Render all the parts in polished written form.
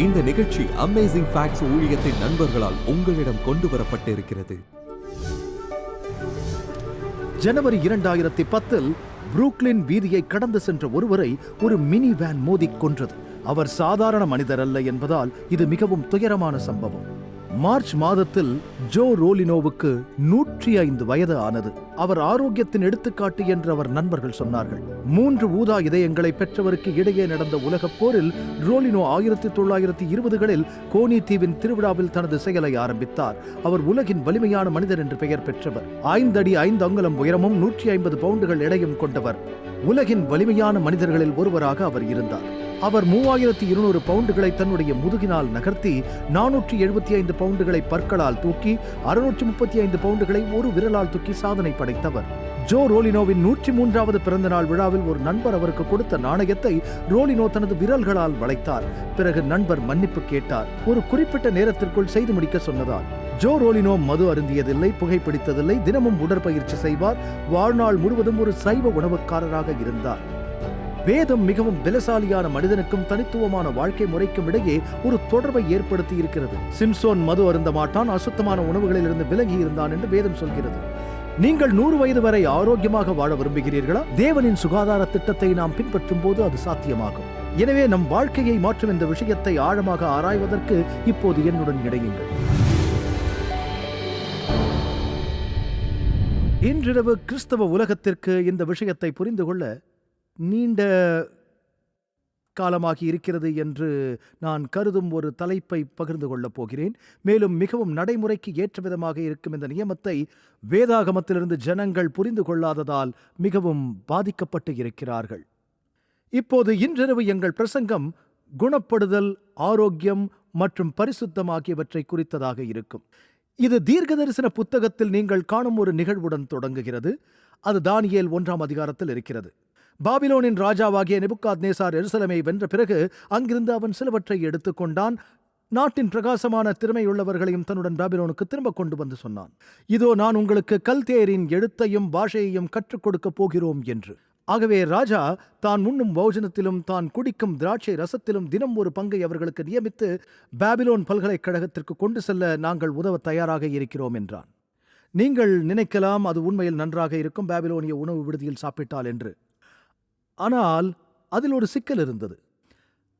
இந்த நிகழ்ச்சி amazing facts ஊழியத்தின் நண்பர்களால் உங்களிடம் கொண்டு வரப்பட்டிருக்கிறது. ஜனவரி 2010 புரூக்ளின் வீதியை கடந்து சென்ற ஒருவரை ஒரு மினி வேன் மோதிக் கொன்றது. அவர் சாதாரண மனிதர் அல்ல என்பதால் இது மிகவும் துயரமான சம்பவம். மார்ச் மாதத்தில் ஜோ ரோலினோவுக்கு 105 வயது ஆனது. அவர் ஆரோக்கியத்தின் எடுத்துக்காட்டு என்று அவர் நண்பர்கள் சொன்னார்கள். 3 ஊதா இதயங்களை பெற்றவருக்கு இடையே நடந்த உலகப் போரில் ரோலினோ 1920களில் கோனி தீவின் திருவிழாவில் தனது செயலை ஆரம்பித்தார். அவர் உலகின் வலிமையான மனிதர் என்று பெயர் பெற்றவர். 5 அடி 5 அங்குலம் உயரமும் 150 பவுண்டுகள் எடையும் கொண்டவர். உலகின் வலிமையான மனிதர்களில் ஒருவராக அவர் இருந்தார். அவர் 3200 பவுண்டுகளை தன்னுடைய முதுகினால் நகர்த்தி 475 பவுண்டுகளை பற்களால் தூக்கி 635 பவுண்டுகளை ஒரு விரலால் தூக்கி சாதனை படைத்தவர். ஜோ ரோலினோவின் 103வது பிறந்த நாள் விழாவில் ஒரு நண்பர் அவருக்கு கொடுத்த நாணயத்தை ரோலினோ தனது விரல்களால் வளைத்தார். பிறகு நண்பர் மன்னிப்பு கேட்டார், ஒரு குறிப்பிட்ட நேரத்திற்குள் செய்து முடிக்க சொன்னதால். ஜோ ரோலினோ மது அருந்தியதில்லை, புகைப்பிடித்ததில்லை, தினமும் உடற்பயிற்சி செய்வார். வாழ்நாள் முழுவதும் ஒரு சைவ உணவுக்காரராக இருந்தார். வேதம் மிகவும் பலசாலியான மனிதனுக்கும் தனித்துவமான வாழ்க்கை முறைக்கும் இடையே ஒரு தொடர்பை ஏற்படுத்தி இருக்கிறது. சிம்சோன் மது அருந்த மாட்டான், அசுத்தமான உணவுகளில் இருந்து விலகி இருந்தான் என்று வேதம் சொல்கிறது. நீங்கள் 100 வயது வரை ஆரோக்கியமாக வாழ விரும்புகிறீர்களா? தேவனின் சுகாதார திட்டத்தை நாம் பின்பற்றும் போது அது சாத்தியமாகும். எனவே நம் வாழ்க்கையை மாற்றும் இந்த விஷயத்தை ஆழமாக ஆராய்வதற்கு இப்போது என்னுடன் இணையுங்கள். இன்றிரவு கிறிஸ்தவ உலகத்திற்கு இந்த விஷயத்தை புரிந்து கொள்ள நீண்ட காலமாகி இருக்கிறது என்று நான் கருதும் ஒரு தலைப்பை பகிர்ந்து கொள்ளப் போகிறேன். மேலும் மிகவும் நடைமுறைக்கு ஏற்ற விதமாக இருக்கும் இந்த நியமத்தை வேதாகமத்திலிருந்து ஜனங்கள் புரிந்து கொள்ளாததால் மிகவும் பாதிக்கப்பட்டு இருக்கிறார்கள். இப்போது இன்றிரவு எங்கள் பிரசங்கம் குணப்படுதல், ஆரோக்கியம் மற்றும் பரிசுத்தம் ஆகியவற்றை குறித்ததாக இருக்கும். இது தீர்க்கதரிசன புத்தகத்தில் நீங்கள் காணும் ஒரு நிகழ்வுடன் தொடங்குகிறது. அது தானியேல் 1ஆம் அதிகாரத்தில் இருக்கிறது. பாபிலோனின் ராஜாவாகிய நேபுகாத்நேசார் எருசலேமை வென்ற பிறகு அங்கிருந்து அவன் சிலவற்றை எடுத்துக்கொண்டான். நாட்டின் பிரகாசமான திறமையுள்ளவர்களையும் தன்னுடன் பாபிலோனுக்கு திரும்ப கொண்டு வந்து சொன்னான், இதோ நான் உங்களுக்கு கல்தேயரின் எழுத்தையும் பாஷையையும் கற்றுக் கொடுக்கப் போகிறோம் என்று. ஆகவே ராஜா தான் உண்ணும் போஜனத்திலும் தான் குடிக்கும் திராட்சை ரசத்திலும் தினம் ஒரு பங்கை அவர்களுக்கு நியமித்து பாபிலோன் பல்கலைக்கழகத்திற்கு கொண்டு செல்ல நாங்கள் உதவ தயாராக இருக்கிறோம் என்றான். நீங்கள் நினைக்கலாம் அது உண்மையில் நன்றாக இருக்கும் பாபிலோனிய உணவு விடுதியில் சாப்பிட்டால் என்று. ஆனால் அதில் ஒரு சிக்கல் இருந்தது.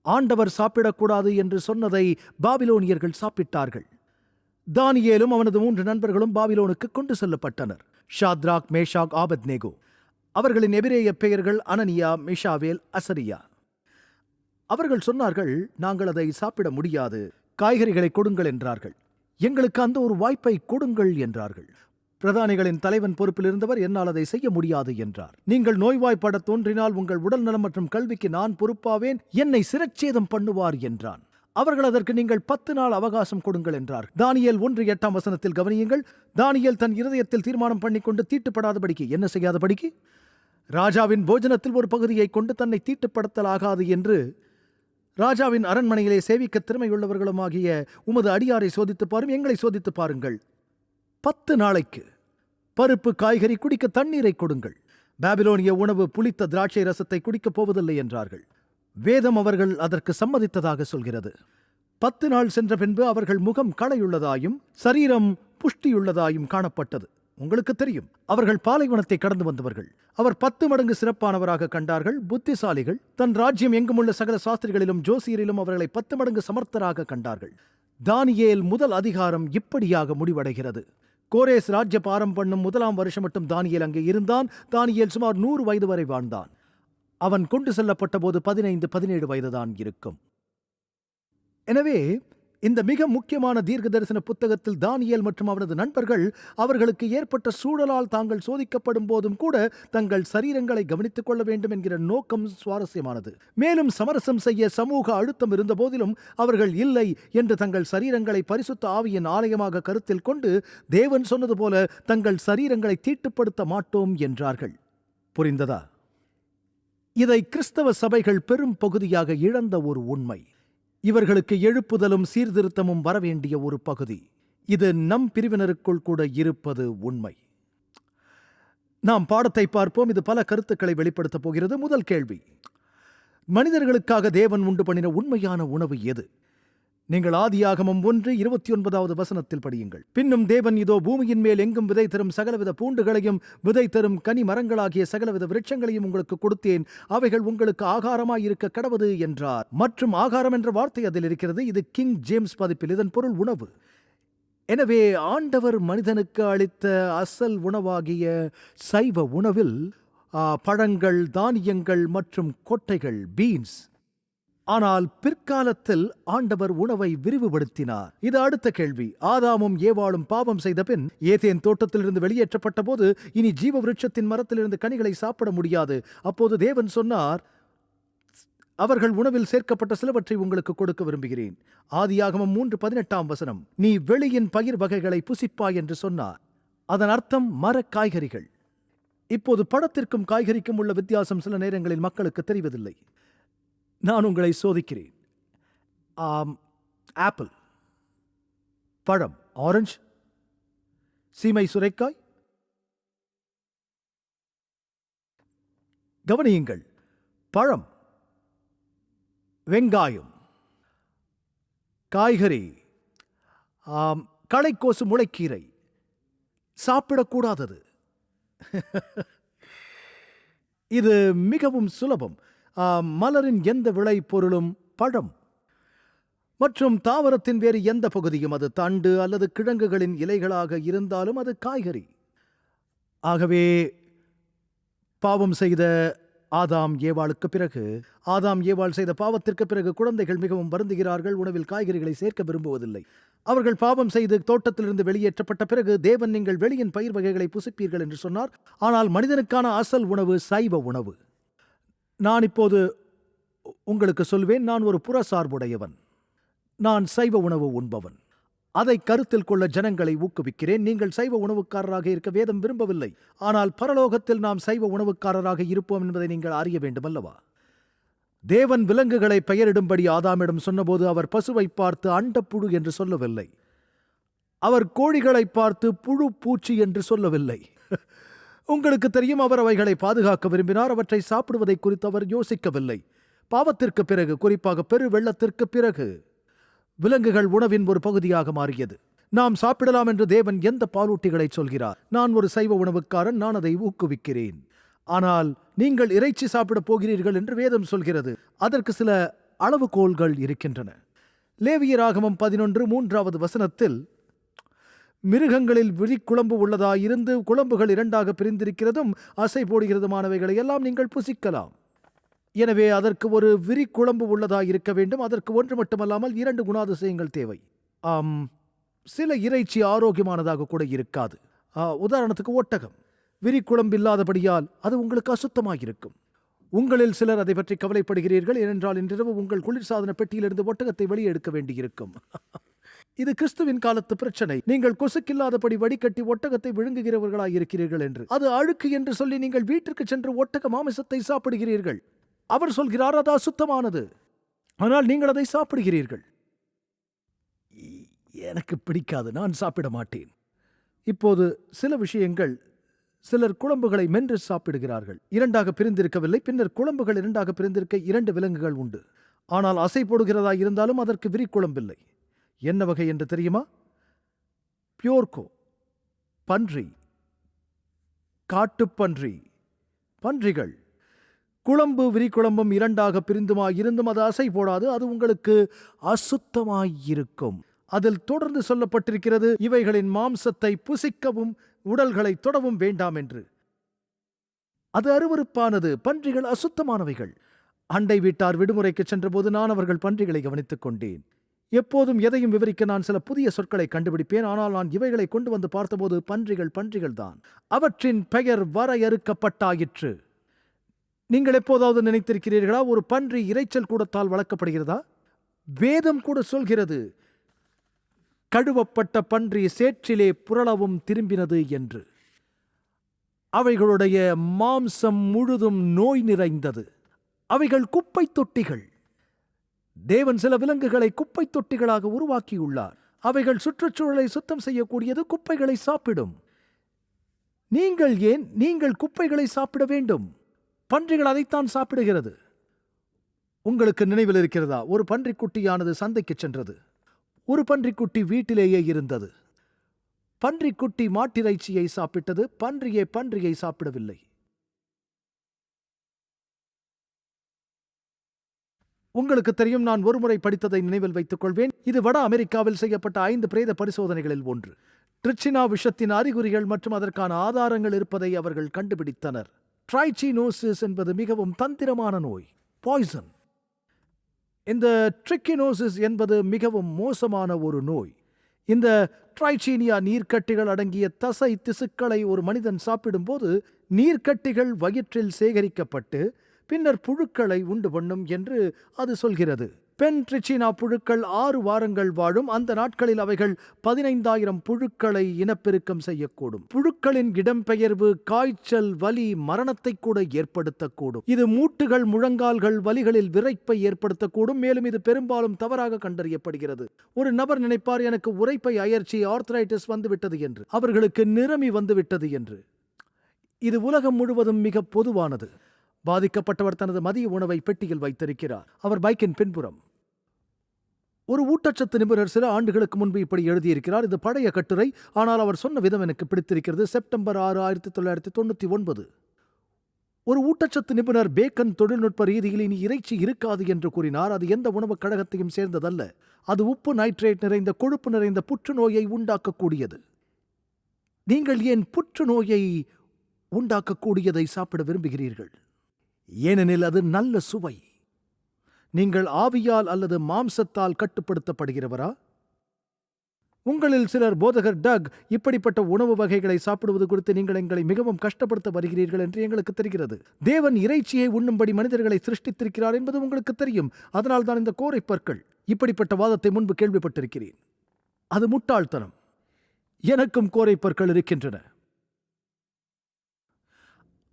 ஆண்டவர் சாப்பிடக்கூடாது என்று சொன்னதை பாபிலோனியர்கள் சாப்பிட்டார்கள். தானியேலும் அவனது 3 நண்பர்களும் பாபிலோனுக்கு கொண்டு செல்லப்பட்டனர். ஷாத்ராக், மேஷாக், ஆபத்நேகோ. அவர்களின் எபிரேய பெயர்கள் அனனியா, மிஷாவேல், அசரியா. அவர்கள் சொன்னார்கள், நாங்கள் அதை சாப்பிட முடியாது, காய்கறிகளை கொடுங்கள் என்றார்கள். எங்களுக்கு அந்த ஒரு வாய்ப்பை கொடுங்கள் என்றார்கள். பிரதானிகளின் தலைவன் பொறுப்பில் இருந்தவர், என்னால் அதை செய்ய முடியாது என்றார். நீங்கள் நோய்வாய்ப்பட தோன்றினால் உங்கள் உடல் நலம் மற்றும் கல்விக்கு நான் பொறுப்பாவேன், என்னை சிரச்சேதம் பண்ணுவார் என்றான். அவர்கள் அதற்கு நீங்கள் 10 நாள் அவகாசம் கொடுங்கள் என்றார். தானியேல் 1:8 வசனத்தில் கவனியுங்கள். தானியேல் தன் இருதயத்தில் தீர்மானம் பண்ணிக்கொண்டு தீட்டுப்படாதபடிக்கு என்ன செய்யாதபடிக்கு ராஜாவின் போஜனத்தில் ஒரு பகுதியை கொண்டு தன்னை தீட்டுப்படுத்தலாகாது என்று ராஜாவின் அரண்மனையிலே சேவிக்க திறமையுள்ளவர்களுமாகிய உமது அடியாரை சோதித்து பாரும், எங்களை சோதித்து பாருங்கள். 10 நாளைக்கு பருப்பு, காய்கறி, குடிக்க தண்ணீரை கொடுங்கள். பாபிலோனிய உணவு புளித்த திராட்சை ரசத்தை குடிக்கப் போவதில்லை என்றார்கள். வேதம் அவர்கள் அதற்கு சம்மதித்ததாக சொல்கிறது. 10 நாள் சென்ற பின்பு அவர்கள் முகம் களையுள்ளதாயும் சரீரம் புஷ்டியுள்ளதாயும் காணப்பட்டது. உங்களுக்கு தெரியும், அவர்கள் பாலைவனத்தை கடந்து வந்தவர்கள். அவர் 10 மடங்கு சிறப்பானவராக கண்டார்கள். புத்திசாலிகள். தன் ராஜ்யம் எங்குமுள்ள சகல சாஸ்திரிகளிலும் ஜோசியரிலும் அவர்களை 10 மடங்கு சமர்த்தராக கண்டார்கள். தானியேல் முதல் அதிகாரம் இப்படியாக முடிவடைகிறது. கோரேஸ் ராஜ்ய பாரம் பண்ணும் 1ஆம் வருஷம் மட்டும் தானியேல் அங்கே இருந்தான். தானியேல் சுமார் 100 வயது வரை வாழ்ந்தான். அவன் கொண்டு செல்லப்பட்ட போது 15-17 வயதுதான் இருக்கும். எனவே இந்த மிக முக்கியமான தீர்க்க தரிசன புத்தகத்தில் தானியேல் மற்றும் அவரது நண்பர்கள் அவர்களுக்கு ஏற்பட்ட சூழலால் தாங்கள் சோதிக்கப்படும் போதும் கூட தங்கள் சரீரங்களை கவனித்துக் கொள்ள வேண்டும் என்கிற நோக்கம் சுவாரஸ்யமானது. மேலும் சமரசம் செய்ய சமூக அழுத்தம் இருந்த போதிலும் அவர்கள் இல்லை என்று தங்கள் சரீரங்களை பரிசுத்த ஆவியின் ஆலயமாக கருத்தில் கொண்டு தேவன் சொன்னது போல தங்கள் சரீரங்களை தீட்டுப்படுத்த மாட்டோம் என்றார்கள். புரிந்ததா? இதை கிறிஸ்தவ சபைகள் பெரும் பகுதியாக இழந்த ஒரு உண்மை. இவர்களுக்கு எழுப்புதலும் சீர்திருத்தமும் வரவேண்டிய ஒரு பகுதி. இது நம் பிரிவினருக்குள் கூட இருப்பது உண்மை. நாம் பாடத்தை பார்ப்போம். இது பல கருத்துக்களை வெளிப்படுத்தப் போகிறது. முதல் கேள்வி, மனிதர்களுக்காக தேவன் உண்டு பண்ணின உண்மையான உணவு எது? நீங்கள் ஆதியாகமம் 1:29 வசனத்தில் படியுங்கள். பின்னும் தேவன், இதோ பூமியின் மேல் எங்கும் விதை தரும் சகலவித பூண்டுகளையும் விதை தரும் கனி மரங்களாகிய சகலவித விருட்சங்களையும் உங்களுக்கு கொடுத்தேன், அவைகள் உங்களுக்கு ஆகாரமாய் இருக்க கடவது என்றார். மற்றும் ஆகாரம் என்ற வார்த்தை அதில் இருக்கிறது. இது கிங் ஜேம்ஸ் பதிப்பில். இதன் பொருள் உணவு. எனவே ஆண்டவர் மனிதனுக்கு அளித்த அசல் உணவாகிய சைவ உணவில் பழங்கள், தானியங்கள் மற்றும் கொட்டைகள், பீன்ஸ். ஆனால் பிற்காலத்தில் ஆண்டவர் உணவை விரிவுபடுத்தினார். இது அடுத்த கேள்வி. ஆதாமும் ஏவாளும் பாவம் செய்த பின் ஏதேன் தோட்டத்திலிருந்து வெளியேற்றப்பட்ட போது இனி ஜீவ விருட்சத்தின் மரத்திலிருந்து கனிகளை சாப்பிட முடியாது. அப்போது தேவன் சொன்னார், அவர்கள் உணவில் சேர்க்கப்பட்ட சிலவற்றை உங்களுக்கு கொடுக்க விரும்புகிறேன். ஆதியாகமம் 3:18 நீ வெளியின் பயிர் வகைகளை புசிப்பாய் என்று சொன்னார். அதன் அர்த்தம் மர காய்கறிகள். இப்போது பழத்திற்கும் காய்கறிக்கும் உள்ள வித்தியாசம் சில நேரங்களில் மக்களுக்கு தெரிவதில்லை. நான் உங்களை சோதிக்கிறேன். ஆப்பிள், பழம், ஆரஞ்சு, சீமை சுரைக்காய். கவனியுங்கள், பழம், வெங்காயம், காய்கறி, களைக்கோசு, முளைக்கீரை சாப்பிடக்கூடாதது. இது மிகவும் சுலபம். மலரின் எந்த விளை பொருளும் பழம், மற்றும் தாவரத்தின் வேறு எந்த பகுதியும், அது தண்டு அல்லது கிழங்குகளின் இலைகளாக இருந்தாலும் அது காய்கறி. ஆகவே பாவம் செய்த ஆதாம் ஏவாளுக்கு பிறகு, ஆதாம் ஏவாள் செய்த பாவத்திற்கு பிறகு குழந்தைகள் மிகவும் வருந்துகிறார்கள். உணவில் காய்கறிகளை சேர்க்க விரும்புவதில்லை. அவர்கள் பாவம் செய்து தோட்டத்திலிருந்து வெளியேற்றப்பட்ட பிறகு தேவன், நீங்கள் வெளியின் பயிர் வகைகளை புசிப்பீர்கள் என்று சொன்னார். ஆனால் மனிதனுக்கான அசல் உணவு சைவ உணவு. நான் இப்போது உங்களுக்கு சொல்வேன், நான் ஒரு புறசார்புடையவன். நான் சைவ உணவு உண்பவன். அதை கருத்தில் கொள்ள ஜனங்களை ஊக்குவிக்கிறேன். நீங்கள் சைவ உணவுக்காரராக இருக்க வேதம் விரும்பவில்லை. ஆனால் பரலோகத்தில் நாம் சைவ உணவுக்காரராக இருப்போம் என்பதை நீங்கள் அறிய வேண்டும் அல்லவா? தேவன் விலங்குகளை பெயரிடும்படி ஆதாமிடம் சொன்னபோது அவர் பசுவை பார்த்து அண்டப்புழு என்று சொல்லவில்லை. அவர் கோழிகளை பார்த்து புழு பூச்சி என்று சொல்லவில்லை. உங்களுக்கு தெரியும், அவர் அவைகளை பாதுகாக்க விரும்பினார். அவற்றை சாப்பிடுவதை குறித்து அவர் யோசிக்கவில்லை. பாவத்திற்கு பிறகு, குறிப்பாக பெரு வெள்ளத்திற்கு பிறகு, விலங்குகள் உணவின் ஒரு பகுதியாக மாறியது. நாம் சாப்பிடலாம் என்று தேவன் எந்த பாலூட்டிகளை சொல்கிறார்? நான் ஒரு சைவ உணவுக்காரன், நான் அதை ஊக்குவிக்கிறேன். ஆனால் நீங்கள் இறைச்சி சாப்பிடப் போகிறீர்கள் என்று வேதம் சொல்கிறது. அதற்கு சில அளவுகோல்கள் இருக்கின்றன. லேவியராகமம் 11:3 மிருகங்களில் விழிக்குழம்பு உள்ளதாயிருந்து குழம்புகள் 2ஆக பிரிந்திருக்கிறதும் அசை போடுகிறதுமானவைகளை எல்லாம் நீங்கள் புசிக்கலாம். எனவே அதற்கு ஒரு விரிக்குழம்பு உள்ளதாயிருக்க வேண்டும். அதற்கு ஒன்று மட்டுமல்லாமல் 2 குணாதிசயங்கள் தேவை. சில இறைச்சி ஆரோக்கியமானதாக கூட இருக்காது. உதாரணத்துக்கு ஒட்டகம். விரிக்குழம்பு இல்லாதபடியால் அது உங்களுக்கு அசுத்தமாயிருக்கும். உங்களில் சிலர் அதை பற்றி கவலைப்படுகிறீர்கள். ஏனென்றால் இன்றிரவு உங்கள் குளிர்சாதன பெட்டியிலிருந்து ஒட்டகத்தை வெளியே எடுக்க வேண்டியிருக்கும். இது கிறிஸ்துவின் காலத்து பிரச்சனை. நீங்கள் கொசுக்கில்லாதபடி வடிகட்டி ஒட்டகத்தை விழுங்குகிறவர்களாய் இருக்கிறீர்கள் என்று. அது அழுக்கு என்று சொல்லி நீங்கள் வீட்டிற்கு சென்று ஒட்டக மாமிசத்தை சாப்பிடுகிறீர்கள். அவர் சொல்கிறார், அது அசுத்தமானது. ஆனால் நீங்கள் அதை சாப்பிடுகிறீர்கள். எனக்கு பிடிக்காது, நான் சாப்பிட மாட்டேன். இப்போது சில விஷயங்கள், சிலர் குழம்புகளை மென்று சாப்பிடுகிறார்கள். 2ஆக பிரிந்திருக்கவில்லை. பின்னர் குழம்புகள் 2ஆக பிரிந்திருக்க 2 விலங்குகள் உண்டு. ஆனால் அசை போடுகிறதா இருந்தாலும் அதற்கு விரிக்குழம்பில்லை. என்ன வகை என்று தெரியுமா? பியோர்கோ, பன்றி, காட்டுப்பன்றி, பன்றிகள். குழம்பு விரிக்குழம்பும் 2ஆக பிரிந்துமாயிருந்தும் அது அசை போடாது. அது உங்களுக்கு அசுத்தமாயிருக்கும். அதில் தொடர்ந்து சொல்லப்பட்டிருக்கிறது, இவைகளின் மாம்சத்தை புசிக்கவும் உடல்களை தொடவும் வேண்டாம் என்று. அது அருவருப்பானது. பன்றிகள் அசுத்தமானவைகள். அண்டை வீட்டார் விடுமுறைக்கு சென்றபோது நான் அவர்கள் பன்றிகளை கவனித்துக் கொண்டேன். எப்போதும் எதையும் விவரிக்க நான் சில புதிய சொற்களை கண்டுபிடிப்பேன். ஆனால் நான் இவைகளை கொண்டு வந்து பார்த்தபோது பன்றிகள் தான். அவற்றின் பெயர் வரையறுக்கப்பட்டாயிற்று. நீங்கள் எப்போதாவது நினைத்திருக்கிறீர்களா, ஒரு பன்றி இரைச்சல் கூடத்தால் வளர்க்கப்படுகிறதா? வேதம் கூட சொல்கிறது, கழுவப்பட்ட பன்றி சேற்றிலே புரளவும் திரும்பினது என்று. அவைகளுடைய மாம்சம் முழுதும் நோய் நிறைந்தது. அவைகள் குப்பை தொட்டிகள். தேவன் சில விலங்குகளை குப்பை தொட்டிகளாக உருவாக்கியுள்ளார். அவைகள் சுற்றுச்சூழலை சுத்தம் செய்யக்கூடியது. குப்பைகளை சாப்பிடும். நீங்கள் குப்பைகளை சாப்பிட வேண்டும். பன்றிகள் அதைத்தான் சாப்பிடுகிறது. உங்களுக்கு நினைவில் இருக்கிறதா, ஒரு பன்றிக்குட்டியானது சந்தைக்கு சென்றது. ஒரு பன்றிக்குட்டி வீட்டிலேயே இருந்தது. பன்றிக்குட்டி மாட்டிறைச்சியை சாப்பிட்டது, பன்றியை சாப்பிடவில்லை. உங்களுக்கு தெரியும், நான் ஒருமுறை படித்ததை நினைவில் வைத்துக் கொள்வேன். இது வட அமெரிக்காவில் செய்யப்பட்ட 5 பிரேத பரிசோதனைகளில் ஒன்று. ட்ரிச்சினா விஷத்தின் அறிகுறிகள் மற்றும் அதற்கான ஆதாரங்கள் இருப்பதை அவர்கள் கண்டுபிடித்தனர். ட்ரைச்சினோசிஸ் என்பது மிகவும் தந்திரமான நோய், பாய்சன். இந்த ட்ரிக்கினோசிஸ் என்பது மிகவும் மோசமான ஒரு நோய். இந்த ட்ரைச்சீனியா நீர்க்கட்டிகள் அடங்கிய தசை திசுக்களை ஒரு மனிதன் சாப்பிடும்போது நீர்க்கட்டிகள் வயிற்றில் சேகரிக்கப்பட்டு பின்னர் புழுக்களை உண்டு பண்ணும் என்று அது சொல்கிறது. பெண் ட்ரிச்சினா புழுக்கள் 6 வாரங்கள் வாழும். அந்த நாட்களில் அவைகள் 15,000 புழுக்களை இனப்பெருக்கம் செய்யக்கூடும். புழுக்களின் இடம்பெயர்வு காய்ச்சல், வலி, மரணத்தை கூட ஏற்படுத்தக்கூடும். இது மூட்டுகள், முழங்கால்கள் வலிகளில் விரைப்பை ஏற்படுத்தக்கூடும். மேலும் இது பெரும்பாலும் தவறாக கண்டறியப்படுகிறது. ஒரு நபர் நினைப்பார், எனக்கு உரைப்பை அயற்சி, ஆர்த்ரைட்டிஸ் வந்துவிட்டது என்று. அவர்களுக்கு நிறமி வந்துவிட்டது என்று. இது உலகம் முழுவதும் மிக பொதுவானது. பாதிக்கப்பட்டவர் தனது மதிய உணவை பெட்டியில் வைத்திருக்கிறார். அவர் பைக்கின் பின்புறம். ஒரு ஊட்டச்சத்து நிபுணர் சில ஆண்டுகளுக்கு முன்பு இப்படி எழுதியிருக்கிறார். இது பழைய கட்டுரை, ஆனால் அவர் சொன்ன விதம் எனக்கு பிடித்திருக்கிறது. செப்டம்பர் 6, 1999. ஒரு ஊட்டச்சத்து நிபுணர் பேக்கன் தொழில்நுட்ப ரீதியில் இனி இறைச்சி இருக்காது என்று கூறினார். அது எந்த உணவுக் கழகத்தையும் சேர்ந்ததல்ல. அது உப்பு, நைட்ரேட் நிறைந்த, கொழுப்பு நிறைந்த புற்றுநோயை உண்டாக்கக்கூடியது. நீங்கள் ஏன் புற்றுநோயை உண்டாக்கக்கூடியதை சாப்பிட விரும்புகிறீர்கள்? ஏனெனில் அது நல்ல சுவை. நீங்கள் ஆவியால் அல்லது மாம்சத்தால் கட்டுப்படுத்தப்படுகிறவரா? உங்களில் சிலர், போதகர் டக், இப்படிப்பட்ட உணவு வகைகளை சாப்பிடுவது குறித்து நீங்கள் எங்களை மிகவும் கஷ்டப்படுத்த வருகிறீர்கள் என்று எங்களுக்கு தெரிகிறது. தேவன் இறைச்சியை உண்ணும்படி மனிதர்களை சிருஷ்டித்திருக்கிறார் என்பது உங்களுக்கு தெரியும். அதனால் தான் இந்த கோரை பற்கள். இப்படிப்பட்ட வாதத்தை முன்பு கேள்விப்பட்டிருக்கிறேன். அது முட்டாள்தனம். எனக்கும் கோரை பற்கள் இருக்கின்றன.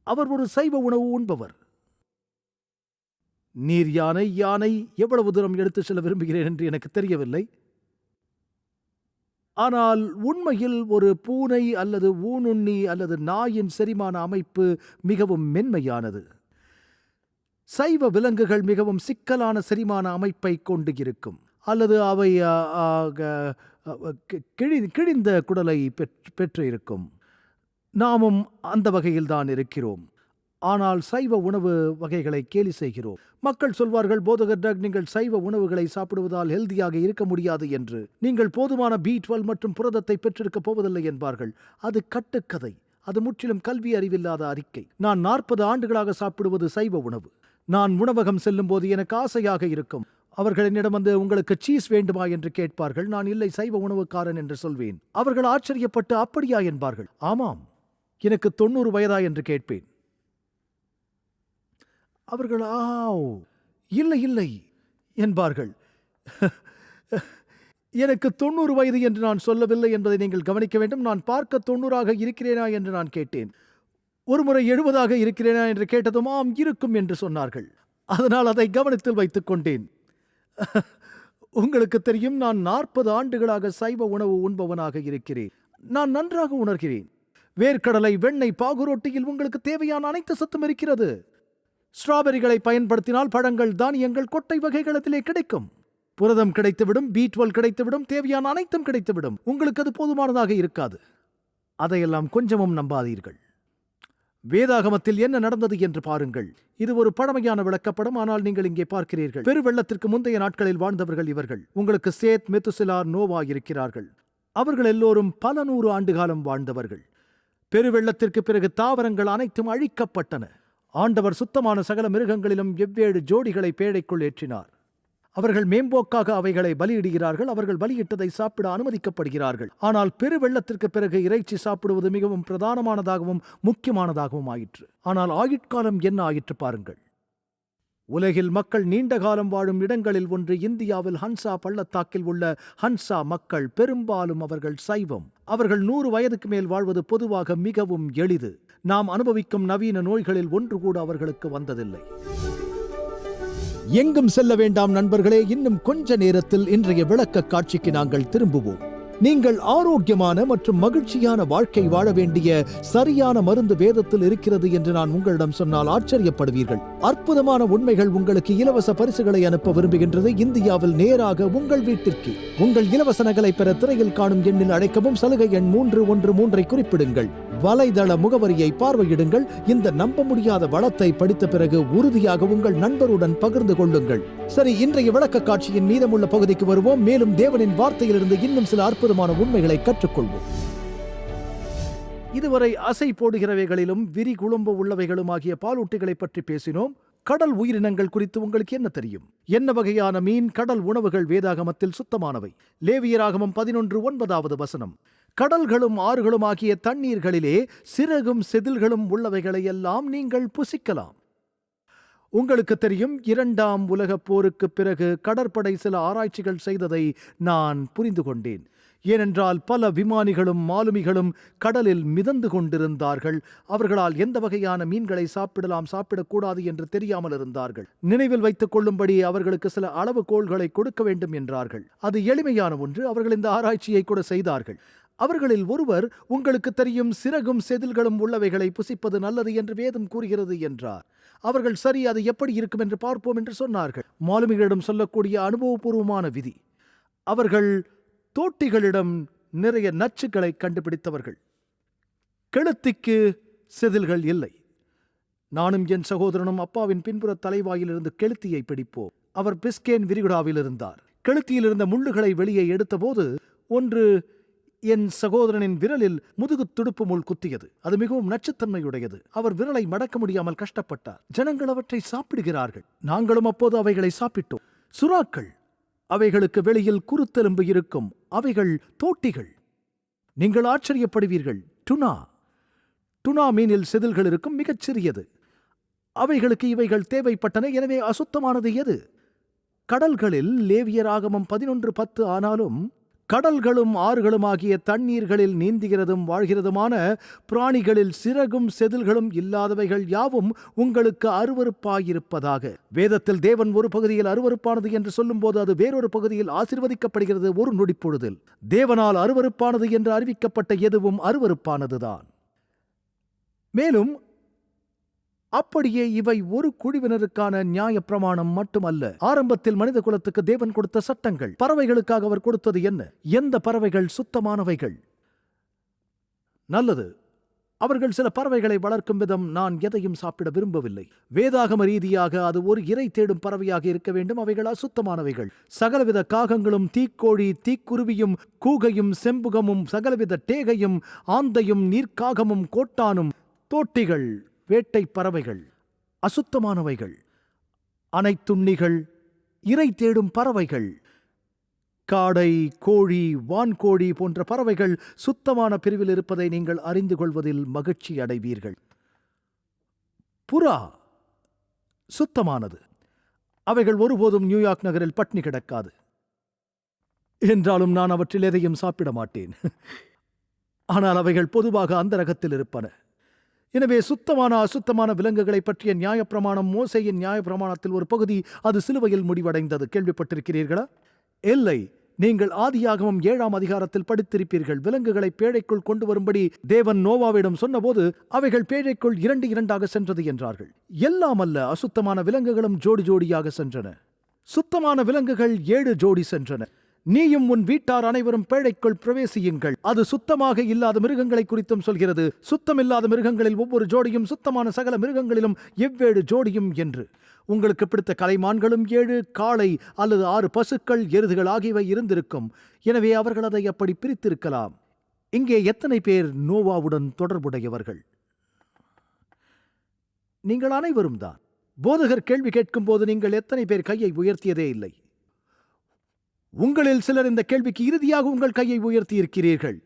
அவர் ஒரு சைவ உணவு உண்பவர். நீர் யானை எவ்வளவு தூரம் எடுத்து செல்ல விரும்புகிறேன் என்று எனக்கு தெரியவில்லை. ஆனால் உண்மையில் ஒரு பூனை அல்லது ஊனுண்ணி அல்லது நாயின் செரிமான அமைப்பு மிகவும் மென்மையானது. சைவ விலங்குகள் மிகவும் சிக்கலான செரிமான அமைப்பை கொண்டு இருக்கும், அல்லது அவை கிழிந்த குடலை பெற்று இருக்கும். நாமும் அந்த வகையில்தான் இருக்கிறோம். ஆனால் சைவ உணவு வகைகளை கேலி செய்கிறோம். மக்கள் சொல்வார்கள், போதகர் டக், நீங்கள் சைவ உணவுகளை சாப்பிடுவதால் ஹெல்தியாக இருக்க முடியாது என்று. நீங்கள் போதுமான B12 மற்றும் புரதத்தை பெற்றிருக்கப் போவதில்லை என்பார்கள். அது கட்டுக்கதை. அது முற்றிலும் கல்வி அறிவில்லாத அறிக்கை. நான் 40 ஆண்டுகளாக சாப்பிடுவது சைவ உணவு. நான் உணவகம் செல்லும் போது எனக்கு ஆசையாக இருக்கும். அவர்கள் என்னிடம் வந்து, உங்களுக்கு சீஸ் வேண்டுமா என்று கேட்பார்கள். நான் இல்லை, சைவ உணவுக்காரன் என்று சொல்வேன். அவர்கள் ஆச்சரியப்பட்டு, அப்படியா என்பார்கள். ஆமாம், எனக்கு 90 வயதா என்று கேட்பேன். அவர்கள் இல்லை என்பார்கள். எனக்கு 90 வயது என்று நான் சொல்லவில்லை என்பதை நீங்கள் கவனிக்க வேண்டும். நான் பார்க்க 90ஆக இருக்கிறேனா என்று நான் கேட்டேன். ஒருமுறை 70ஆக இருக்கிறேனா என்று கேட்டதும் ஆம் இருக்கும் என்று சொன்னார்கள். அதனால் அதை கவனத்தில் வைத்துக் கொண்டேன். உங்களுக்கு தெரியும், நான் 40 ஆண்டுகளாக சைவ உணவு உண்பவனாக இருக்கிறேன். நான் நன்றாக உணர்கிறேன். வேர்க்கடலை, வெண்ணெய், பாகுரோட்டியில் உங்களுக்கு தேவையான அனைத்து சத்தும் இருக்கிறது. ஸ்ட்ராபெரிகளை பயன்படுத்தினால் பழங்கள், தானியங்கள், கொட்டை வகைகளத்திலே கிடைக்கும். புரதம் கிடைத்துவிடும், B12 கிடைத்துவிடும், தேவையான அனைத்தும் கிடைத்துவிடும். உங்களுக்கு அது போதுமானதாக இருக்காது. அதையெல்லாம் கொஞ்சமும் நம்பாதீர்கள். வேதாகமத்தில் என்ன நடந்தது என்று பாருங்கள். இது ஒரு பழமையான விளக்கப்படம், ஆனால் நீங்கள் இங்கே பார்க்கிறீர்கள். பெருவெள்ளத்திற்கு முந்தைய நாட்களில் வாழ்ந்தவர்கள் இவர்கள். உங்களுக்கு சேத், மெத்துசிலா, நோவா இருக்கிறார்கள். அவர்கள் எல்லோரும் பல 100 ஆண்டு காலம் வாழ்ந்தவர்கள். பெருவெள்ளத்திற்கு பிறகு தாவரங்கள் அனைத்தும் அழிக்கப்பட்டன. ஆண்டவர் சுத்தமான சகல மிருகங்களிலும் 7 ஜோடிகளை பேழைக்குள் ஏற்றினார். அவர்கள் மேம்போக்காக அவைகளை பலியிடுகிறார்கள். அவர்கள் பலியிட்டதை சாப்பிட அனுமதிக்கப்படுகிறார்கள். ஆனால் பெருவெள்ளத்திற்கு பிறகு இறைச்சி சாப்பிடுவது மிகவும் பிரதானமானதாகவும் முக்கியமானதாகவும் ஆயிற்று. ஆனால் ஆயுட்காலம் என்ன ஆயிற்று பாருங்கள். உலகில் மக்கள் நீண்ட காலம் வாழும் இடங்களில் ஒன்று இந்தியாவில் ஹன்சா பள்ளத்தாக்கில் உள்ள ஹன்சா மக்கள். பெரும்பாலும் அவர்கள் சைவம். அவர்கள் 100 வயதுக்கு மேல் வாழ்வது பொதுவாக மிகவும் எளிது. நாம் அனுபவிக்கும் நவீன நோய்களில் ஒன்று கூட அவர்களுக்கு வந்ததில்லை. எங்கும் செல்ல வேண்டாம் நண்பர்களே. இன்னும் கொஞ்ச நேரத்தில் இன்றைய விளக்க காட்சிக்கு நாங்கள் திரும்புவோம். நீங்கள் ஆரோக்கியமான மற்றும் மகிழ்ச்சியான வாழ்க்கை வாழ வேண்டிய சரியான மருந்து வேதத்தில் இருக்கிறது என்று நான் உங்களிடம் சொன்னால் ஆச்சரியப்படுவீர்கள். அற்புதமான உண்மைகள் உங்களுக்கு இலவச பரிசுகளை அனுப்ப விரும்புகின்றது. இந்தியாவில் நேராக உங்கள் வீட்டிற்கு. உங்கள் இலவச நகலை பெற திரையில் காணும் எண்ணில் அழைக்கவும். சலுகை எண் 313 குறிப்பிடுங்கள். வலைதள முகவரியை பார்வையிடுங்கள். இந்த நம்ப முடியாத வளத்தை படித்த பிறகு உறுதியாக உங்கள் நண்பருடன் பகிர்ந்து கொள்ளுங்கள். சரி, இன்றைய விளக்க காட்சியின் மீதமுள்ள பகுதிக்கு வருவோம். மேலும் தேவனின் வார்த்தையிலிருந்து இன்னும் சில அற்புதமான உண்மைகளை கற்றுக்கொள்வோம். இதுவரை அசை போடுகிறவைகளிலும் விரி குழும்ப உள்ளவைகளும் ஆகிய பாலூட்டிகளை பற்றி பேசினோம். கடல் உயிரினங்கள் குறித்து உங்களுக்கு என்ன தெரியும்? என்ன வகையான மீன், கடல் உணவுகள் வேதாகமத்தில் சுத்தமானவை? லேவியராகமம் 11:9 கடல்களும் ஆறுகளும் ஆகிய தண்ணீர்களிலே சிறகும் செதில்களும் உள்ளவைகளை எல்லாம் நீங்கள் புசிக்கலாம். உங்களுக்கு தெரியும், 2ஆம் உலகப் போருக்கு பிறகு கடற்படை சில ஆராய்ச்சிகள் செய்ததை நான் புரிந்து கொண்டேன். ஏனென்றால் பல விமானிகளும் மாலுமிகளும் கடலில் மிதந்து கொண்டிருந்தார்கள். அவர்களால் எந்த வகையான மீன்களை சாப்பிடலாம், சாப்பிடக்கூடாது என்று தெரியாமல் இருந்தார்கள். நினைவில் வைத்துக் கொள்ளும்படி அவர்களுக்கு சில அளவுகோல்களை கொடுக்க வேண்டும் என்றார்கள். அது எளிமையான ஒன்று. அவர்கள் இந்த ஆராய்ச்சியை கூட செய்தார்கள். அவர்களில் ஒருவர், உங்களுக்கு தெரியும், சிறகும் செதில்களும் உள்ளவைகளை புசிப்பது நல்லது என்று வேதம் கூறுகிறது என்றார். அவர்கள், சரி, அது எப்படி இருக்கும் என்று பார்ப்போம் என்று சொன்னார்கள். மாலுமிகளிடம் சொல்லக்கூடிய அனுபவபூர்வமான விதி. அவர்கள் தோட்டிகளிடம் நிறைய நச்சுக்களை கண்டுபிடித்தவர்கள். கெளுத்திக்கு செதில்கள் இல்லை. நானும் என் சகோதரனும் அப்பாவின் பின்புற தலைவாயிலிருந்து கெளுத்தியை பிடிப்போம். அவர் பிஸ்கேன் விரிகுடாவில் இருந்தார். கெளுத்தியில் இருந்த முள்ளுகளை வெளியே எடுத்தபோது ஒன்று என் சகோதரனின் விரலில் முதுகு துடுப்பு முள் குத்தியது. அது மிகவும் நச்சுத்தன்மையுடையது. அவர் விரலை மடக்க முடியாமல் கஷ்டப்பட்டார். ஜனங்கள் அவற்றை சாப்பிடுகிறார்கள். நாங்களும் அப்போது அவைகளை சாப்பிட்டோம். சுறாக்கள், அவைகளுக்கு வெளியில் குருத்தெலும்பு இருக்கும். அவைகள் தோட்டிகள். நீங்கள் ஆச்சரியப்படுவீர்கள். டுனா மீனில் செதில்கள் இருக்கும், மிகச் சிறியது. அவைகளுக்கு இவைகள் தேவைப்பட்டன. எனவே அசுத்தமானது எது? கடல்களில் லேவியராகமம் 11:10 ஆனாலும் கடல்களும் ஆறுகளும் ஆகிய தண்ணீர்களில் நீந்துகிறதும் வாழ்கிறதுமான பிராணிகளில் சிறகும் செதில்களும் இல்லாதவைகள் யாவும் உங்களுக்கு அருவருப்பாயிருப்பதாக. வேதத்தில் தேவன் ஒரு பகுதியில் அருவருப்பானது என்று சொல்லும்போது அது வேறொரு பகுதியில் ஆசீர்வதிக்கப்படுகிறது. ஒரு நொடிப்பொழுதில் தேவனால் அருவருப்பானது என்று அறிவிக்கப்பட்ட எதுவும் அருவருப்பானதுதான். மேலும் அப்படியே இவை ஒரு குழுவினருக்கான நியாய பிரமாணம் மட்டுமல்ல. ஆரம்பத்தில் மனித குலத்துக்கு தேவன் கொடுத்த சட்டங்கள். பறவைகளுக்காக அவர் கொடுத்தது என்ன? எந்த பறவைகள் சுத்தமானவைகள்? நல்லது. அவர்கள் சில பறவைகளை வளர்க்கும் விதம் நான் எதையும் சாப்பிட விரும்பவில்லை. வேதாகம ரீதியாக அது ஒரு இரை தேடும் பறவையாக இருக்க வேண்டும். அவைகள் அசுத்தமானவைகள். சகலவித காகங்களும், தீக்கோழி, தீக்குருவியும், கூகையும், செம்புகமும், சகலவித டேகையும், ஆந்தையும், நீர்க்காகமும், கோட்டானும், தோட்டிகள், வேட்டை பறவைகள் அசுத்தமானவைகள். அனைத்துண்ணிகள், இரை தேடும் பறவைகள், காடை, கோழி, வான்கோழி போன்ற பறவைகள் சுத்தமான பிரிவில் இருப்பதை நீங்கள் அறிந்து கொள்வதில் மகிழ்ச்சி அடைவீர்கள். புறா சுத்தமானது. அவைகள் ஒருபோதும் நியூயார்க் நகரில் பட்னி கிடக்காது. என்றாலும் நான் அவற்றில் எதையும் சாப்பிட மாட்டேன். ஆனால் அவைகள் பொதுவாக அந்த ரகத்தில் இருப்பன. எனவே சுத்தமான அசுத்தமான விலங்குகளை பற்றிய நியாயப்பிரமாணம் மோசேயின் நியாயப்பிரமாணத்தில் ஒரு பகுதி. அது சிலுவையில் முடிவடைந்தது. கேள்விப்பட்டிருக்கிறீர்களா? இல்லை. நீங்கள் ஆதியாகமம் 7ஆம் அதிகாரத்தில் படித்திருப்பீர்கள். விலங்குகளை பேழைக்குள் கொண்டு வரும்படி தேவன் நோவாவிடம் சொன்னபோது அவைகள் பேழைக்குள் 2 சென்றது என்றார்கள். எல்லாம் அல்ல, அசுத்தமான விலங்குகளும் ஜோடி ஜோடியாக சென்றன. சுத்தமான விலங்குகள் 7 ஜோடி சென்றன. நீயும் உன் வீட்டார் அனைவரும் பேழைக்குள் பிரவேசியுங்கள். அது சுத்தமாக இல்லாத மிருகங்களை குறித்தும் சொல்கிறது. சுத்தமில்லாத மிருகங்களில் ஒவ்வொரு ஜோடியும், சுத்தமான சகல மிருகங்களிலும் 7 ஜோடியும் என்று. உங்களுக்கு பிடித்த கலைமான்களும் 7, காளை அல்லது 6 பசுக்கள், எருதுகள் ஆகியவை இருந்திருக்கும். எனவே அவர்கள் அதை அப்படி பிரித்திருக்கலாம். இங்கே எத்தனை பேர் நோவாவுடன் தொடர்புடையவர்கள்? நீங்கள் அனைவரும் தான். போதகர் கேள்வி கேட்கும் போது நீங்கள் எத்தனை பேர் கையை உயர்த்தியதே இல்லை? உங்களில் சிலர் இந்த கேள்விக்கு இறுதியாக உங்கள் கையை உயர்த்தி இருக்கிறீர்கள்.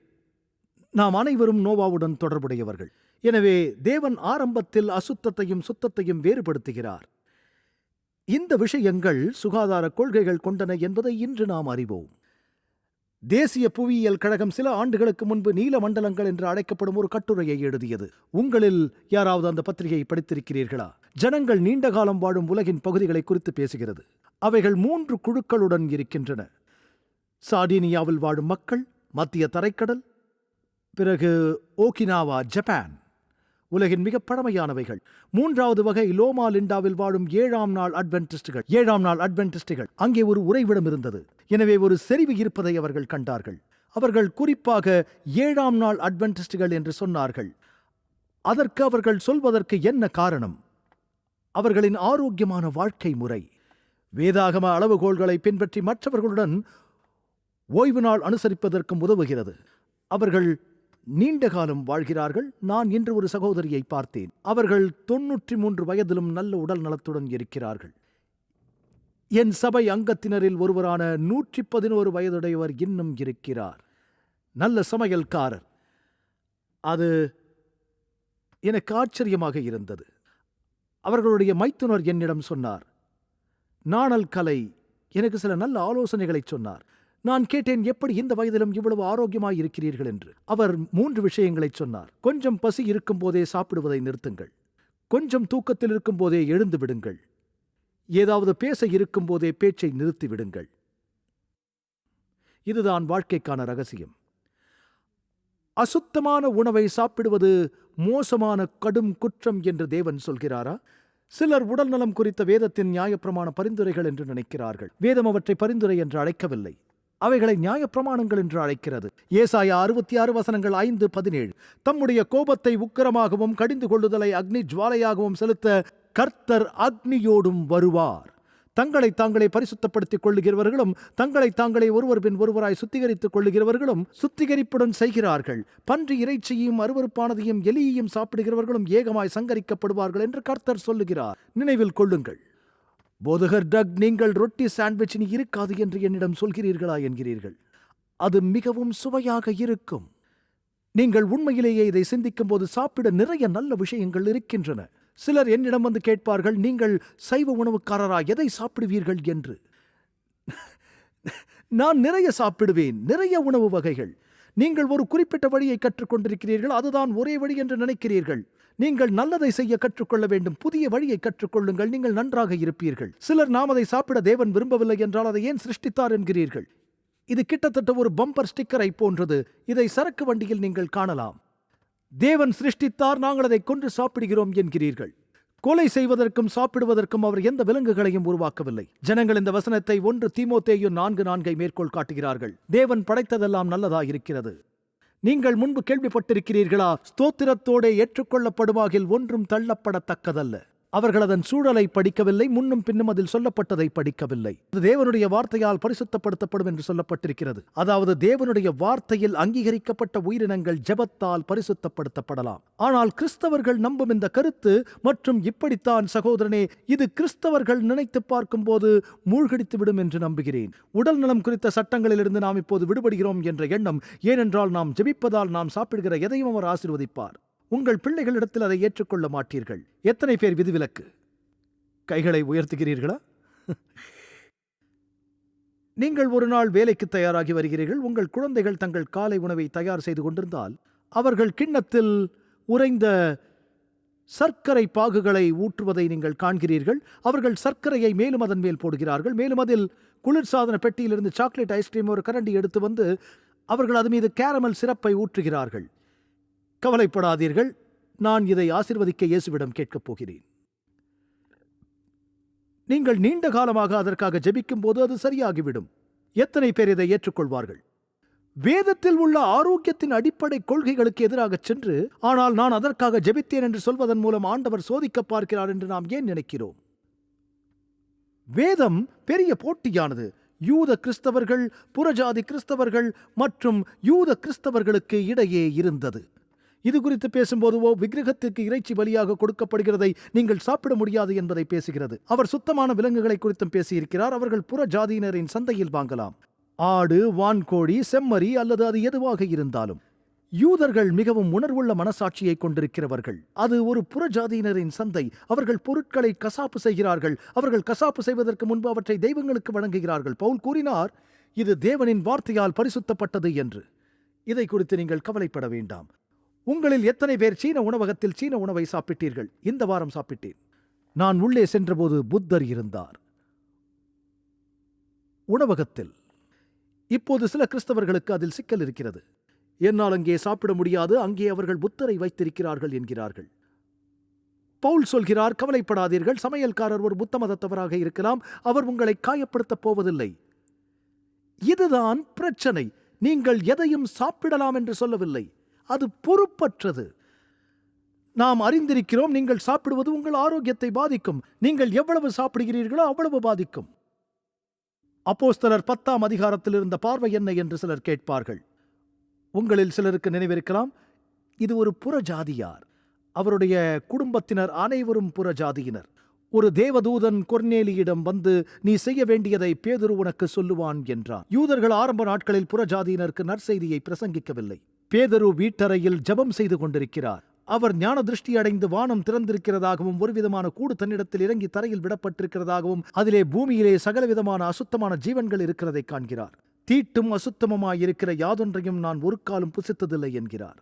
நாம் அனைவரும் நோவாவுடன் தொடர்புடையவர்கள். எனவே தேவன் ஆரம்பத்தில் அசுத்தத்தையும் சுத்தத்தையும் வேறுபடுத்துகிறார். இந்த விஷயங்கள் சுகாதார கொள்கைகள் கொண்டன என்பதை இன்று நாம் அறிவோம். தேசிய புவியியல் கழகம் சில ஆண்டுகளுக்கு முன்பு நீல மண்டலங்கள் என்று அழைக்கப்படும் ஒரு கட்டுரையை எழுதியது. உங்களில் யாராவது அந்த பத்திரிகையை படித்திருக்கிறீர்களா? ஜனங்கள் நீண்ட காலம் வாழும் உலகின் பகுதிகளை குறித்து பேசுகிறது. அவைகள் 3 குழுக்களுடன் இருக்கின்றன. சார்டீனியாவில் வாழும் மக்கள், மத்திய தரைக்கடல், பிறகு ஓகினாவா, ஜப்பான், உலகின் மிக பழமையானவைகள். மூன்றாவது வகை லோமா லிண்டாவில் வாழும் 7ஆம் நாள் அட்வென்டிஸ்டுகள். 7ஆம் நாள் அட்வென்டிஸ்டுகள். அங்கே ஒரு உறைவிடம் இருந்தது. எனவே ஒரு செறிவு இருப்பதை அவர்கள் கண்டார்கள். அவர்கள் குறிப்பாக 7ஆம் நாள் அட்வென்டிஸ்டுகள் என்று சொன்னார்கள். அதற்கு அவர்கள் சொல்வதற்கு என்ன காரணம்? அவர்களின் ஆரோக்கியமான வாழ்க்கை முறை, வேதாகம அளவுகோல்களை பின்பற்றி மற்றவர்களுடன் ஓய்வு நாள் அனுசரிப்பதற்கும் உதவுகிறது. அவர்கள் நீண்ட காலம் வாழ்கிறார்கள். நான் இன்று ஒரு சகோதரியை பார்த்தேன். அவர்கள் 93 வயதிலும் நல்ல உடல் நலத்துடன் இருக்கிறார்கள். என் சபை அங்கத்தினரில் ஒருவரான 111 வயதுடையவர் இன்னும் இருக்கிறார். நல்ல சமையல்காரர். அது எனக்கு ஆச்சரியமாக இருந்தது. அவர்களுடைய மைத்துனர் என்னிடம் சொன்னார், நாணல் கலை எனக்கு சில நல்ல ஆலோசனைகளை சொன்னார். நான் கேட்டேன், எப்படி இந்த வயதிலும் இவ்வளவு ஆரோக்கியமாய் இருக்கிறீர்கள் என்று. அவர் 3 விஷயங்களை சொன்னார். கொஞ்சம் பசி இருக்கும் போதே சாப்பிடுவதை நிறுத்துங்கள், கொஞ்சம் தூக்கத்தில் இருக்கும் போதே எழுந்து விடுங்கள், ஏதாவது பேச இருக்கும் போதே பேச்சை நிறுத்திவிடுங்கள். இதுதான் வாழ்க்கைக்கான ரகசியம். அசுத்தமான உணவை சாப்பிடுவது மோசமான கடும் குற்றம் என்று தேவன் சொல்கிறாரா? சிலர் உடல்நலம் குறித்த வேதத்தின் நியாயப்பிரமாண பரிந்துரைகள் என்று நினைக்கிறார்கள். வேதம் அவற்றை பரிந்துரை என்று அழைக்கவில்லை, அவைகளை நியாயப்பிரமாணங்கள் என்று அழைக்கிறது. ஏசாயா 66 வசனங்கள் 5-17. தம்முடைய கோபத்தை உக்கிரமாகவும் கடிந்து கொள்ளுதலை அக்னி ஜுவாலையாகவும் செலுத்த கர்த்தர் அக்னியோடும் வருவார். தங்களை தாங்களே பரிசுத்தப்படுத்திக் கொள்ளுகிறவர்களும் தங்களை தாங்களே ஒருவர் பின் ஒருவராய் சுத்திகரித்துக் கொள்ளுகிறவர்களும் சுத்திகரிப்புடன் செய்கிறார்கள். பன்றி இறைச்சியையும் அருவருப்பானதையும் எலியையும் சாப்பிடுகிறவர்களும் ஏகமாய் சங்கரிக்கப்படுவார்கள் என்று கர்த்தர் சொல்லுகிறார். நினைவில் கொள்ளுங்கள். போதகர் டக், நீங்கள் ரொட்டி சாண்ட்விச் இனி இருக்காது என்று என்னிடம் சொல்கிறீர்களா என்கிறீர்கள். அது மிகவும் சுவையாக இருக்கும். நீங்கள் உண்மையிலேயே இதை சிந்திக்கும் போது சாப்பிட நிறைய நல்ல விஷயங்கள் இருக்கின்றன. சிலர் என்னிடம் வந்து கேட்பார்கள், நீங்கள் சைவ உணவுக்காரரா, எதை சாப்பிடுவீர்கள் என்று. நான் நிறைய சாப்பிடுவேன், நிறைய உணவு வகைகள். நீங்கள் ஒரு குறிப்பிட்ட வழியை கற்றுக்கொண்டிருக்கிறீர்கள், அதுதான் ஒரே வழி என்று நினைக்கிறீர்கள். நீங்கள் நல்லதை செய்ய கற்றுக்கொள்ள வேண்டும், புதிய வழியை கற்றுக்கொள்ளுங்கள், நீங்கள் நன்றாக இருப்பீர்கள். சிலர் நாம் அதை சாப்பிட தேவன் விரும்பவில்லை என்றால் அதை ஏன் சிருஷ்டித்தார் என்கிறீர்கள். இது கிட்டத்தட்ட ஒரு பம்பர் ஸ்டிக்கரை போன்றது. இதை சரக்கு வண்டியில் நீங்கள் காணலாம். தேவன் சிருஷ்டித்தார், நாங்கள் அதை கொன்று சாப்பிடுகிறோம் என்கிறீர்கள். கொலை செய்வதற்கும் சாப்பிடுவதற்கும் அவர் எந்த விலங்குகளையும் உருவாக்கவில்லை. ஜனங்கள் இந்த வசனத்தை 1 தீமோத்தேயு 4:4 மேற்கோள் காட்டுகிறார்கள். தேவன் படைத்ததெல்லாம் நல்லதாயிருக்கிறது. நீங்கள் முன்பு கேள்விப்பட்டிருக்கிறீர்களா, ஸ்தோத்திரத்தோടെ ஏற்றுக்கொள்ளப்படுவாகில் ஒன்றும் தள்ளப்படத்தக்கதல்ல. அவர்கள் அதன் சூழலை படிக்கவில்லை, முன்னும் பின்னும் அதில் சொல்லப்பட்டதை படிக்கவில்லை. அது தேவனுடைய வார்த்தையால் பரிசுத்தப்படுத்தப்படும் என்று சொல்லப்பட்டிருக்கிறது. அதாவது தேவனுடைய வார்த்தையில் அங்கீகரிக்கப்பட்ட உயிரினங்கள் ஜெபத்தால் பரிசுத்தப்படுத்தப்படலாம். ஆனால் கிறிஸ்தவர்கள் நம்பும் இந்த கருத்து மற்றும் இப்படித்தான் சகோதரனே, இது கிறிஸ்தவர்கள் நினைத்து பார்க்கும் போது மூழ்கடித்துவிடும் என்று நம்புகிறேன். உடல் நலம் குறித்த சட்டங்களிலிருந்து நாம் இப்போது விடுபடுகிறோம் என்ற எண்ணம். ஏனென்றால் நாம் ஜெபிப்பதால் நாம் சாப்பிடுகிற எதையும் அவர் ஆசீர்வதிப்பார். உங்கள் பிள்ளைகளிடத்தில் அதை ஏற்றுக்கொள்ள மாட்டீர்கள். எத்தனை பேர் விதிவிலக்கு? கைகளை உயர்த்துகிறீர்களா? நீங்கள் ஒரு நாள் வேலைக்கு தயாராகி வருகிறீர்கள். உங்கள் குழந்தைகள் தங்கள் காலை உணவை தயார் செய்து கொண்டிருந்தால் அவர்கள் கிண்ணத்தில் உறைந்த சர்க்கரை பாகுகளை ஊற்றுவதை நீங்கள் காண்கிறீர்கள். அவர்கள் சர்க்கரையை மேலும் அதன் மேல் போடுகிறார்கள். மேலும் அதில் குளிர்சாதன பெட்டியிலிருந்து சாக்லேட் ஐஸ்கிரீம் ஒரு கரண்டி எடுத்து வந்து அவர்கள் அது மீது கேரமல் சிரப்பை ஊற்றுகிறார்கள். கவலைப்படாதீர்கள், நான் இதை ஆசீர்வதிக்க இயேசுவிடம் கேட்கப் போகிறேன். நீங்கள் நீண்ட காலமாக அதற்காக ஜெபிக்கும் போது அது சரியாகிவிடும். எத்தனை பேர் இதை ஏற்றுக்கொள்வார்கள்? வேதத்தில் உள்ள ஆரோக்கியத்தின் அடிப்படை கொள்கைகளுக்கு எதிராக சென்று, ஆனால் நான் அதற்காக ஜெபித்தேன் என்று சொல்வதன் மூலம் ஆண்டவர் சோதிக்க பார்க்கிறார் என்று நாம் ஏன் நினைக்கிறோம்? வேதம் பெரிய போட்டியானது. யூத கிறிஸ்தவர்கள், புறஜாதி கிறிஸ்தவர்கள் மற்றும் யூத கிறிஸ்தவர்களுக்கு இடையே இருந்தது. இது குறித்து பேசும்போது விக்கிரகத்திற்கு இறைச்சி பலியாக கொடுக்கப்படுகிறதை நீங்கள் சாப்பிட முடியாது என்பதை பேசுகிறது. அவர் சுத்தமான விலங்குகளை குறித்தும் பேசியிருக்கிறார். அவர்கள் புற ஜாதியினரின் சந்தையில் வாங்கலாம். ஆடு, வான்கோழி, செம்மறி அல்லது அது எதுவாக இருந்தாலும். யூதர்கள் மிகவும் உணர்வுள்ள மனசாட்சியை கொண்டிருக்கிறவர்கள். அது ஒரு புறஜாதியினரின் சந்தை. அவர்கள் பொருட்களை கசாப்பு செய்கிறார்கள். அவர்கள் கசாப்பு செய்வதற்கு முன்பு அவற்றை தெய்வங்களுக்கு வழங்குகிறார்கள். பவுல் கூறினார், இது தேவனின் வார்த்தையால் பரிசுத்தப்பட்டது என்று. இதை குறித்து நீங்கள் கவலைப்பட வேண்டாம். உங்களில் எத்தனை பேர் சீன உணவகத்தில் சீன உணவை சாப்பிட்டீர்கள்? இந்த வாரம் சாப்பிட்டேன். நான் உள்ளே சென்றபோது புத்தர் இருந்தார் உணவகத்தில். இப்போது சில கிறிஸ்தவர்களுக்கு அதில் சிக்கல் இருக்கிறது. என்னால் அங்கே சாப்பிட முடியாது, அங்கே அவர்கள் புத்தரை வைத்திருக்கிறார்கள் என்கிறார்கள். பவுல் சொல்கிறார், கவலைப்படாதீர்கள், சமையல்காரர் ஒரு புத்த மதத்தவராக இருக்கலாம், அவர் உங்களை காயப்படுத்தப் போவதில்லை. இதுதான் பிரச்சனை. நீங்கள் எதையும் சாப்பிடலாம் என்று சொல்லவில்லை, அது பொறுப்பற்றது. நாம் அறிந்திருக்கிறோம், நீங்கள் சாப்பிடுவது உங்கள் ஆரோக்கியத்தை பாதிக்கும். நீங்கள் எவ்வளவு சாப்பிடுகிறீர்களோ அவ்வளவு பாதிக்கும். அப்போஸ்தலர் 10ஆம் அதிகாரத்தில் இருந்த பார்வை என்ன என்று சிலர் கேட்பார்கள். உங்களில் சிலருக்கு நினைவிருக்கலாம், இது ஒரு புறஜாதியார். அவருடைய குடும்பத்தினர் அனைவரும் புறஜாதியினர். ஒரு தேவதூதன் கொர்நேலியிடம் வந்து, நீ செய்ய வேண்டியதை பேதுரு உனக்கு சொல்லுவான் என்றான். யூதர்கள் ஆரம்ப நாட்களில் புறஜாதியினருக்கு நற்செய்தியை பிரசங்கிக்கவில்லை. பேதுரு வீட்டறையில் ஜெபம் செய்து கொண்டிருக்கிறார். அவர் ஞான திருஷ்டி அடைந்து வானம் திறந்திருக்கிறதாகவும் ஒருவிதமான கூடு தன்னிடத்தில் இறங்கி தரையில் விடப்பட்டிருக்கிறதாகவும் அதிலே பூமியிலே சகலவிதமான அசுத்தமான ஜீவன்கள் இருக்கிறதை காண்கிறார். தீட்டும் அசுத்தமுமாயிருக்கிற யாதொன்றையும் நான் ஒரு காலம் புசித்ததில்லை என்கிறார்.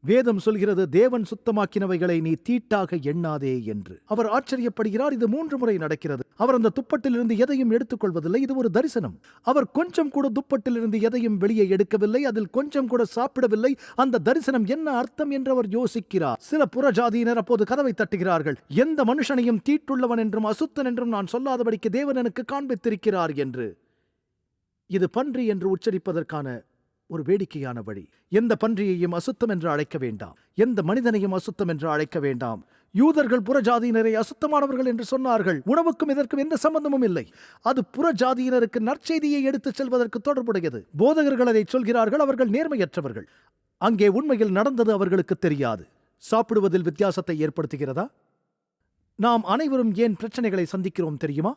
வேதம் சொல்கிறது, தேவன் சுத்தமாக்கினவைகளை நீ தீட்டாக எண்ணாதே என்று. அவர் ஆச்சரியப்படுகிறார். இது 3 முறை நடக்கிறது. அவர் அந்த துப்பட்டிலிருந்து எதையும் எடுத்துக்கொள்வதில்லை. இது ஒரு தரிசனம். அவர் கொஞ்சம் கூட துப்பட்டிலிருந்து எதையும் வெளியே எடுக்கவில்லை, அதில் கொஞ்சம் கூட சாப்பிடவில்லை. அந்த தரிசனம் என்ன அர்த்தம் என்று அவர் யோசிக்கிறார். சில புறஜாதியினர் அப்போது கதவை தட்டுகிறார்கள். எந்த மனுஷனையும் தீட்டுள்ளவன் என்றும் அசுத்தன் என்றும் நான் சொல்லாதபடிக்கு தேவன் எனக்கு காண்பித்திருக்கிறார் என்று. இது பன்றி என்று உச்சரிப்பதற்கான ஒரு வேடிக்கையான வழி. எந்த பன்றியையும் அசுத்தம் என்று அழைக்க வேண்டாம், எந்த மனிதனையும் அசுத்தம் என்று அழைக்க வேண்டாம். யூதர்கள் புறஜாதியினரை அசுத்தமானவர்கள் என்று சொன்னார்கள். உணவுக்கும் இதற்கும் எந்த சம்பந்தமும் இல்லை. அது புறஜாதியினருக்கு நற்செய்தியை எடுத்துச் செல்வதற்கு தொடர்புடையது. போதகர்கள் அதை சொல்கிறார்கள், அவர்கள் நேர்மையற்றவர்கள். அங்கே உண்மையில் நடந்தது அவர்களுக்கு தெரியாது. சாப்பிடுவதில் வித்தியாசத்தை ஏற்படுத்துகிறதா? நாம் அனைவரும் ஏன் பிரச்சனைகளை சந்திக்கிறோம் தெரியுமா?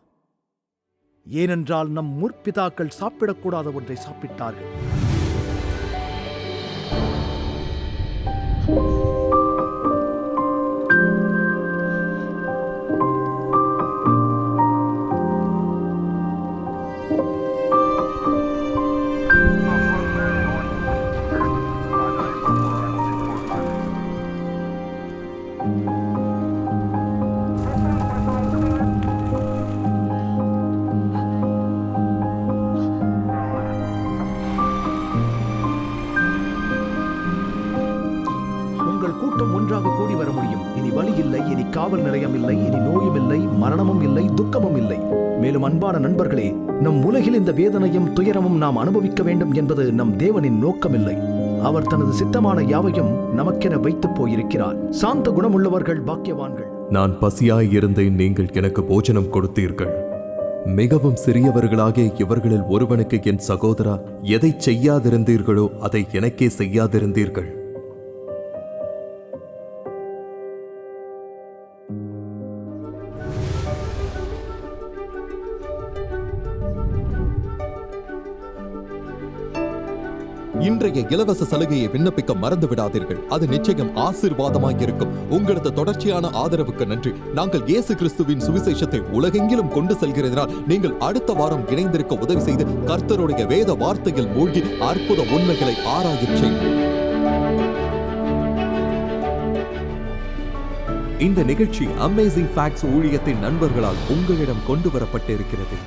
ஏனென்றால் நம் முற்பிதாக்கள் சாப்பிடக்கூடாத ஒன்றை சாப்பிட்டார்கள். கூட்டம் ஒன்றாக கூடி வர முடியும். இனி வலி இல்லை, இனி காவல் நிலையம் இல்லை, இனி நோயும் இல்லை, மரணமும் இல்லை, துக்கமும் இல்லை. மேலும் அன்பான நண்பர்களே, நம் உலகில் இந்த வேதனையும் துயரமும் நாம் அனுபவிக்க வேண்டும் என்பது நம் தேவனின் நோக்கமில்லை. அவர் தனது சித்தமான யாவையும் நமக்கென வைத்துப் போயிருக்கிறார். சாந்த குணமுள்ளவர்கள் பாக்கியவான்கள். நான் பசியாய் இருந்தேன், நீங்கள் எனக்கு போஜனம் கொடுத்தீர்கள். மிகவும் சிறியவர்களாகிய இவர்களில் ஒருவனுக்கு, என் சகோதரா, எதை செய்யாதிருந்தீர்களோ அதை எனக்கே செய்யாதிருந்தீர்கள். இன்றைய இலவச சலுகையை விண்ணப்பிக்க மறந்து விடாதீர்கள். அது நிச்சயம் ஆசீர்வாதமாக இருக்கும். உங்களது தொடர்ச்சியான ஆதரவுக்கு நன்றி. நாங்கள் இயேசு கிறிஸ்துவின் சுவிசேஷத்தை உலகெங்கிலும் கொண்டு செல்கிறதினால் நீங்கள் அடுத்த வாரம் இணைந்திருக்க உதவி செய்து கர்த்தருடைய வேத வார்த்தையில் மூழ்கி அற்புத உண்மைகளை ஆராயச் செய்வோம். இந்த நிகழ்ச்சி அமேசிங் ஃபேக்ட்ஸ் ஊழியத்தின் நண்பர்களால் உங்களிடம் கொண்டு வரப்பட்டிருக்கிறது.